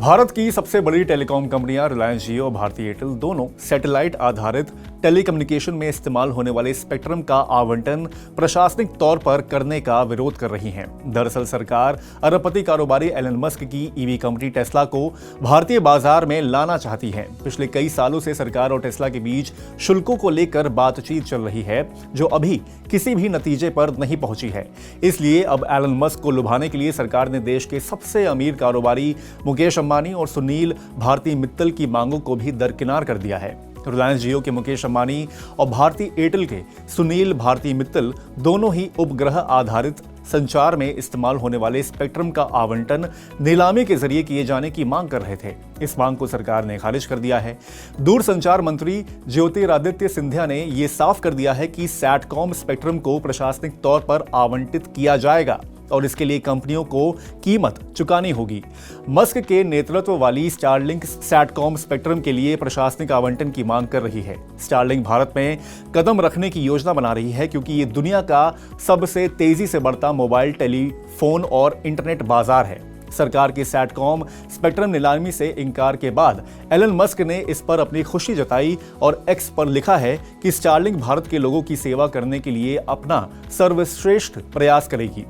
भारत की सबसे बड़ी टेलीकॉम कंपनियां रिलायंस जियो और भारती एयरटेल दोनों सैटेलाइट आधारित टेलीकम्युनिकेशन में इस्तेमाल होने वाले स्पेक्ट्रम का आवंटन प्रशासनिक तौर पर करने का विरोध कर रही हैं। दरअसल सरकार अरबपति कारोबारी एलन मस्क की ईवी कंपनी टेस्ला को भारतीय बाजार में लाना चाहती है। पिछले कई सालों से सरकार और टेस्ला के बीच शुल्कों को लेकर बातचीत चल रही है, जो अभी किसी भी नतीजे पर नहीं पहुंची है। इसलिए अब एलन मस्क को लुभाने के लिए सरकार ने देश के सबसे अमीर कारोबारी मुकेश अंबानी और सुनील भारती मित्तल की मांगों को भी दरकिनार कर दिया है। रिलायंस जियो के मुकेश अंबानी और भारती एयरटेल के सुनील भारती मित्तल दोनों ही उपग्रह आधारित संचार में इस्तेमाल होने वाले स्पेक्ट्रम का आवंटन नीलामी के जरिए किए जाने की मांग कर रहे थे। इस मांग को सरकार ने खारिज कर दिया है। दूरसंचार मंत्री ज्योतिरादित्य सिंधिया ने यह साफ कर दिया है कि सैटकॉम स्पेक्ट्रम को प्रशासनिक तौर पर आवंटित किया जाएगा और इसके लिए कंपनियों को कीमत चुकानी होगी। मस्क के नेतृत्व वाली स्टारलिंक सैटकॉम स्पेक्ट्रम के लिए प्रशासनिक आवंटन की मांग कर रही है। स्टारलिंक भारत में कदम रखने की योजना बना रही है क्योंकि ये दुनिया का सबसे तेजी से बढ़ता मोबाइल टेलीफोन और इंटरनेट बाजार है। सरकार की सैटकॉम स्पेक्ट्रम नीलामी से इनकार के बाद एलन मस्क ने इस पर अपनी खुशी जताई और एक्स पर लिखा है कि स्टारलिंक भारत के लोगों की सेवा करने के लिए अपना सर्वश्रेष्ठ प्रयास करेगी।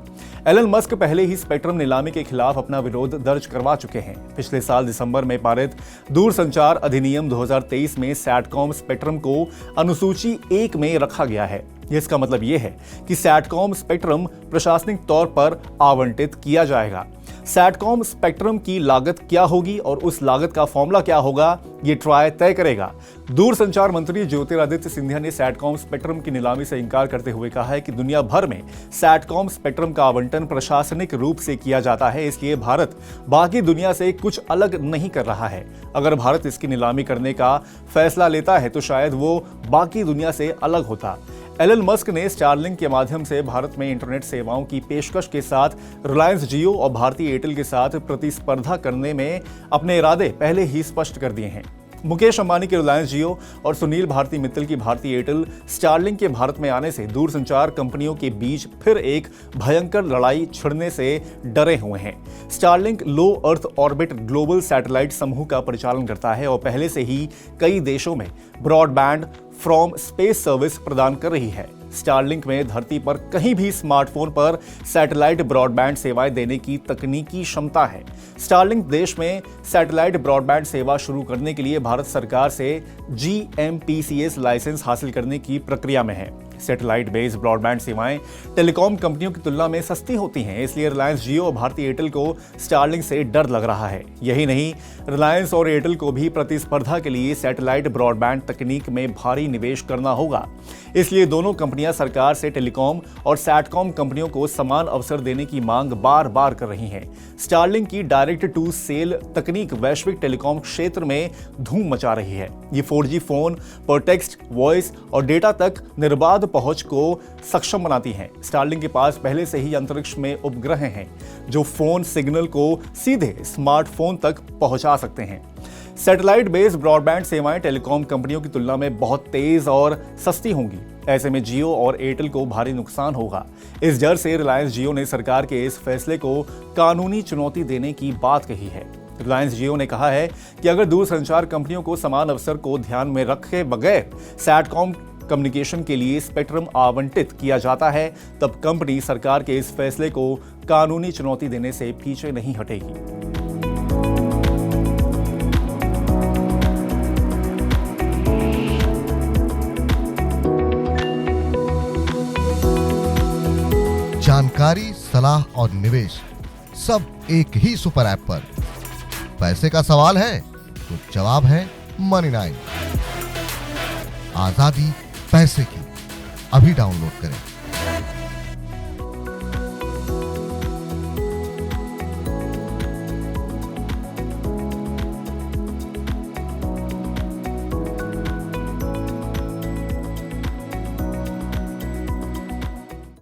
एलन मस्क पहले ही स्पेक्ट्रम नीलामी के खिलाफ अपना विरोध दर्ज करवा चुके हैं। पिछले साल दिसंबर में पारित दूरसंचार अधिनियम 2023 में सैटकॉम स्पेक्ट्रम को अनुसूची 1 में रखा गया है। इसका मतलब यह है कि सैटकॉम स्पेक्ट्रम प्रशासनिक तौर पर आवंटित किया जाएगा। सैटकॉम स्पेक्ट्रम की लागत क्या होगी और उस लागत का फॉर्मूला क्या होगा, ये ट्राई तय करेगा। दूरसंचार मंत्री ज्योतिरादित्य सिंधिया ने सैटकॉम स्पेक्ट्रम की नीलामी से इंकार करते हुए कहा है कि दुनिया भर में सैटकॉम स्पेक्ट्रम का आवंटन प्रशासनिक रूप से किया जाता है, इसलिए भारत बाकी दुनिया से कुछ अलग नहीं कर रहा है। अगर भारत इसकी नीलामी करने का फैसला लेता है तो शायद वो बाकी दुनिया से अलग होता। एलन मस्क ने स्टारलिंक के माध्यम से भारत में इंटरनेट सेवाओं की पेशकश के साथ रिलायंस जियो और भारती एयरटेल के साथ प्रतिस्पर्धा करने में अपने इरादे पहले ही स्पष्ट कर दिए हैं। मुकेश अंबानी के रिलायंस जियो और सुनील भारती मित्तल की भारती एयरटेल स्टारलिंक के भारत में आने से दूरसंचार कंपनियों के बीच फिर एक भयंकर लड़ाई छिड़ने से डरे हुए हैं। स्टारलिंक लो अर्थ ऑर्बिट ग्लोबल सैटेलाइट समूह का परिचालन करता है और पहले से ही कई देशों में ब्रॉडबैंड फ्रॉम स्पेस सर्विस प्रदान कर रही है। स्टारलिंक में धरती पर कहीं भी स्मार्टफोन पर सैटेलाइट ब्रॉडबैंड सेवाएं देने की तकनीकी क्षमता है। स्टारलिंक देश में सैटेलाइट ब्रॉडबैंड सेवा शुरू करने के लिए भारत सरकार से GMPCS लाइसेंस हासिल करने की प्रक्रिया में है। सैटेलाइट बेस्ड ब्रॉडबैंड सेवाएं टेलीकॉम कंपनियों की तुलना में सस्ती होती हैं, इसलिए रिलायंस जियो और भारती एयरटेल को स्टारलिंक से डर लग रहा है। यही नहीं, रिलायंस और एयरटेल को भी प्रतिस्पर्धा के लिए सैटेलाइट ब्रॉडबैंड तकनीक में भारी निवेश करना होगा। इसलिए दोनों कंपनियां सरकार से टेलीकॉम और सैटकॉम कंपनियों को समान अवसर देने की मांग बार बार कर रही हैं। स्टारलिंक की डायरेक्ट टू सेल तकनीक वैश्विक टेलीकॉम क्षेत्र में धूम मचा रही है। ये 4G फोन पर टेक्स्ट, वॉइस और डेटा तक निर्बाध पहुंच को सक्षम बनाती हैं। स्टारलिंक के पास पहले से ही अंतरिक्ष में उपग्रह हैं जो फोन सिग्नल को सीधे स्मार्टफोन तक पहुंचा सकते हैं। सैटेलाइट बेस्ड ब्रॉडबैंड सेवाएं टेलीकॉम कंपनियों की तुलना में बहुत तेज और सस्ती होंगी। ऐसे में जियो और एयरटेल को भारी नुकसान होगा। इस डर से रिलायंस जियो ने सरकार के इस फैसले को कानूनी चुनौती देने की बात कही है। रिलायंस जियो ने कहा है कि अगर दूरसंचार कंपनियों को समान अवसर को ध्यान में रखे बगैर सैटकॉम कम्युनिकेशन के लिए स्पेक्ट्रम आवंटित किया जाता है, तब कंपनी सरकार के इस फैसले को कानूनी चुनौती देने से पीछे नहीं हटेगी। जानकारी, सलाह और निवेश सब एक ही सुपर ऐप पर। पैसे का सवाल है तो जवाब है Money9। आजादी पैसे की। अभी डाउनलोड करें।